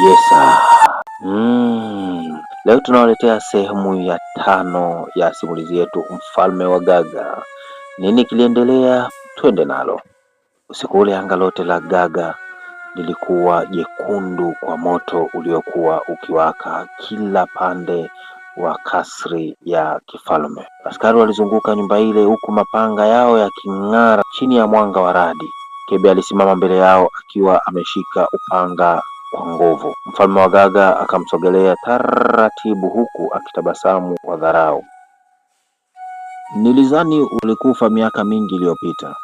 Yesa. Leo tunawaletea sehemu ya 5 ya simulizi yetu Mfalme wa Gaga. Nini kiliendelea? Twende nalo. Usiku ule anga lote la Gaga lilikuwa jekundu kwa moto uliokuwa ukiwaka kila pande wa kasri ya kifalme. Askari walizunguka nyumba ile huku mapanga yao yaking'ara chini ya mwanga wa radi. Kebe alisimama mbele yao akiwa ameshika upanga kwa nguvu. Mfalme wa Gaga akamsogelea taratibu huku akitabasamu kwa dharau. Nilizani ulikufa miaka mingi iliyopita.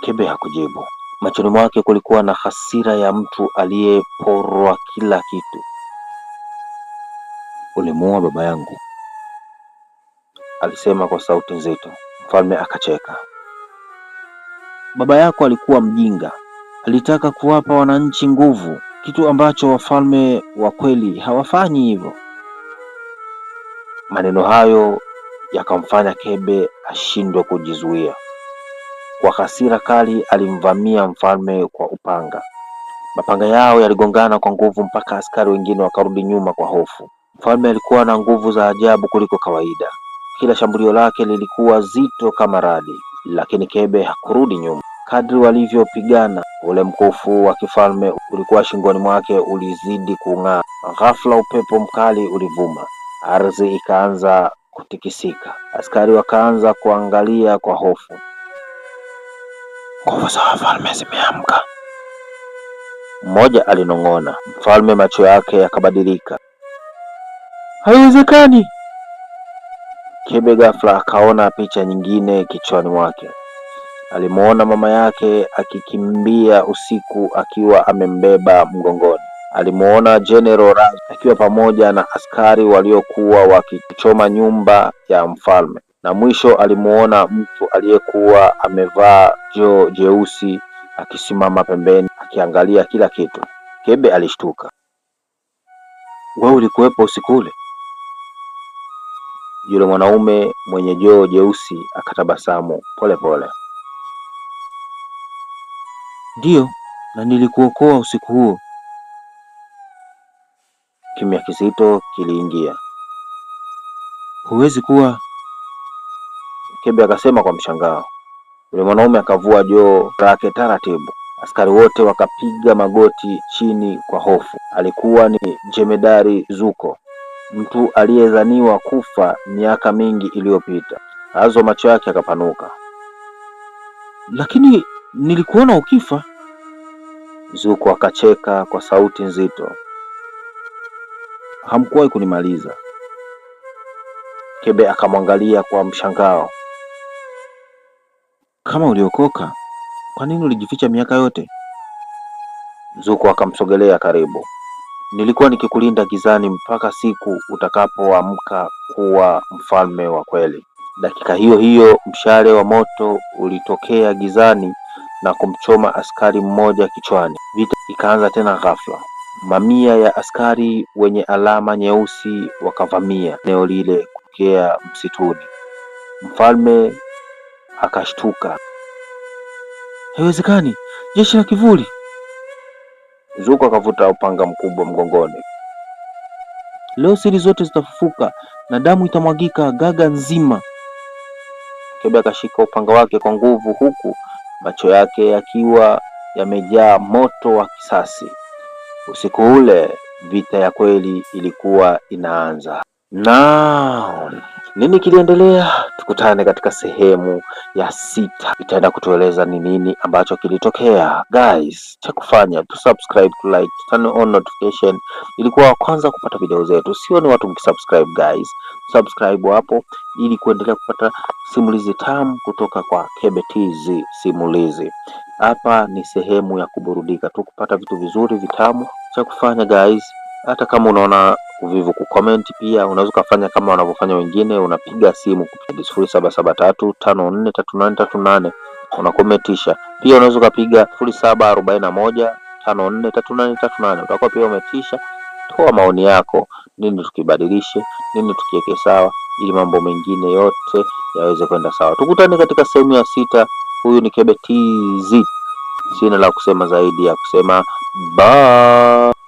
Kebe hakujibu. Machoni mwake kulikuwa na hasira ya mtu aliyeporwa kila kitu. Ulimuua baba yangu, alisema kwa sauti nzito. Mfalme akacheka. Baba yako alikuwa mjinga. Alitaka kuwapa wananchi nguvu, kitu ambacho wafalme wa kweli hawafanyi hivyo. Maneno hayo yakamfanya Kebe ashindwe kujizuia. Kwa hasira kali alimvamia mfalme kwa upanga. Mapanga yao yaligongana kwa nguvu mpaka askari wengine wakarudi nyuma kwa hofu. Mfalme alikuwa na nguvu za ajabu kuliko kawaida. Kila shambulio lake lilikuwa zito kama radi, lakini Kebe hakurudi nyuma. Kadri walivyopigana, ule mkufu wa kifalme ulikuwa shingoni mwake ulizidi kung'aa. Ghafla upepo mkali ulivuma. Ardhi ikaanza kutikisika. Askari wakaanza kuangalia kwa hofu. Nguvu za wafalme zimeamka, mmoja alinong'ona. Mfalme macho yake yakabadilika. Haiwezekani! Kebe ghafla akaona picha nyingine kichwani mwake. Alimuona mama yake akikimbia usiku akiwa amembeba mgongoni. Alimuona General Raz akiwa pamoja na askari waliokuwa wakichoma nyumba ya mfalme. Na mwisho alimuona mtu aliyekuwa amevaa joo jeusi akisimama pembeni akiangalia kila kitu. Kebe alishtuka. Wewe ulikuwepo usiku ule? Yule mwanaume mwenye joo jeusi akatabasamu pole pole. Ndio, na nilikuokoa usiku huo. Kimya kizito kiliingia. Huwezi kuwa, Kebe akasema kwa mshangao. Yule mwanaume akavua joo lake taratibu. Askari wote wakapiga magoti chini kwa hofu. Alikuwa ni Jemedari Zuko, mtu aliyedhaniwa kufa miaka mingi iliyopita. Hazo macho yake akapanuka. Lakini nilikuona ukifa. Zuko akacheka kwa sauti nzito. Hamkuwahi kunimaliza. Kebe akamwangalia kwa mshangao. Kama uliokoka, kwa nini ulijificha miaka yote? Zuko akamsogelea karibu. Nilikuwa nikikulinda gizani mpaka siku utakapoamka kuwa mfalme wa kweli. Dakika hiyo hiyo mshale wa moto ulitokea gizani na kumchoma askari mmoja kichwani. Vita ikaanza tena ghafla. Mamia ya askari wenye alama nyeusi wakavamia eneo lile kutokea msituni. Mfalme akashtuka. Haiwezekani, jeshi la kivuli! Zuko akavuta upanga mkubwa mgongoni. Leo siri zote zitafufuka na damu itamwagika Gaga nzima. Kebe akashika upanga wake kwa nguvu huku macho yake yakiwa yamejaa moto wa kisasi. Usiku ule vita ya kweli ilikuwa inaanza. Na nini kiliendelea? Tukutane katika sehemu ya 6. Itaenda kutueleza ni nini ambacho kilitokea. Guys, cha kufanya tu subscribe, to like, turn on notification ili kuwa wa kwanza kupata video zetu. Sio ni watu mkisubscribe guys. Subscribe hapo ili kuendelea kupata simulizi tamu kutoka kwa Kebe TZ Simulizi. Hapa ni sehemu ya kuburudika tu, kupata vitu vizuri vitamu. Cha kufanya guys, hata kama unaona uvivu kucomment, pia unaweza kufanya kama wanavyofanya wengine, unapiga simu kupiga 0773543838 unakomentisha. Pia unaweza kupiga 0741543838 utakuwa pia umetisha. Toa maoni yako, nini tukibadilishe, nini tukiweke sawa ili mambo mengine yote yaweze kwenda sawa. Tukutane katika sehemu ya 6. Huyu ni Kebe TZ. Sina la kusema zaidi ya kusema Bye.